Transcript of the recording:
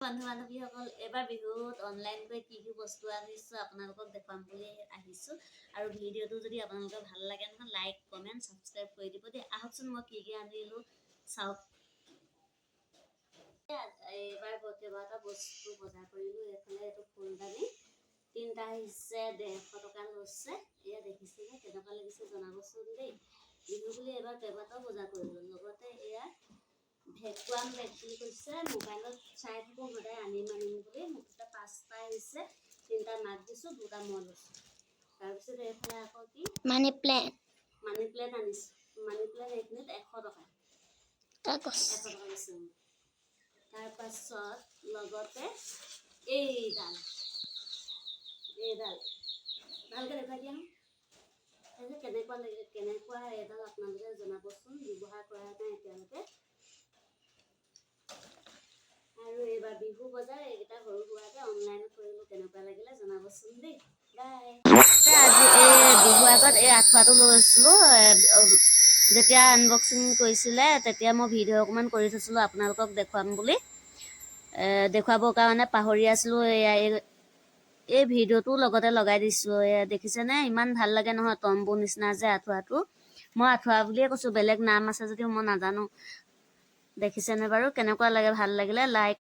বন্ধু বান্ধৱীসকল এবাৰ বিহুত অনলাইনকৈ কি কি বস্তু আনিছোঁ আপোনালোকক দেখুৱাম বুলি আহিছোঁ আৰু ভিডিঅ'টো যদি আপোনালোকৰ ভাল লাগে নহয় লাইক কমেণ্ট ছাবস্ক্ৰাইব কৰি দিব দেই। আহকচোন মই কি কি আনিলোঁ চাওক। এইবাৰ কেইবাটা বস্তু বজাৰ কৰিলোঁ। এইফালে এইটো ফুলদানি তিনিটা আহিছে 150 টকা লৈছে। এয়া দেখিছেনে কেনেকুৱা লাগিছে জনাবচোন দেই। বিহু বুলি এইবাৰ কেইবাটাও বজাৰ কৰিলোঁ। লগতে এয়া ভেকুৱাম বেগ বুলি কৈছে, মোবাইলত চাই থাকোঁ সদায় আনিম বুলি। মুঠতে 5টা আহিছে, 3টা মাক দিছোঁ, 2টা মই লৈছোঁ। তাৰপিছত এইফালে আকৌ কি মানি প্লেণ্ট আনিছোঁ। মানি প্লেণ্ট এইখিনিত 100 টকা। 100 টকা লৈছে। তাৰপাছত লগতে এইডাল ভালকৈ দেখুৱাই দিয়া কেনেকুৱা লাগে, কেনেকুৱা এইডাল আপোনালোকে জনাবচোন। ব্যৱহাৰ কৰা নাই এতিয়ালৈকে। আৰু এইবাৰ বিহু বজাৰ এইকেইটা সৰু সুৰাকৈ অনলাইনত কৰিলোঁ, কেনেকুৱা লাগিলে জনাবচোন দেই। বাই। আজি এই বিহু আগত এই আঁঠুৱাটো লৈছিলোঁ। যেতিয়া আনবক্সিং কৰিছিলে তেতিয়া মই ভিডিঅ' অকণমান কৰি থৈছিলোঁ আপোনালোকক দেখুৱাম বুলি। দেখুৱাবৰ কাৰণে পাহৰি আছিলোঁ। এই ভিডিঅ'টো লগতে লগাই দিছোঁ। দেখিছেনে ইমান ভাল লাগে নহয়, তম্বু নিচিনা যে আঁঠুৱাটো। মই আঁঠুৱা বুলিয়ে কৈছোঁ, বেলেগ নাম আছে যদিও মই নাজানো। দেখিছেনে বাৰু কেনেকুৱা লাগে? ভাল লাগিলে লাইক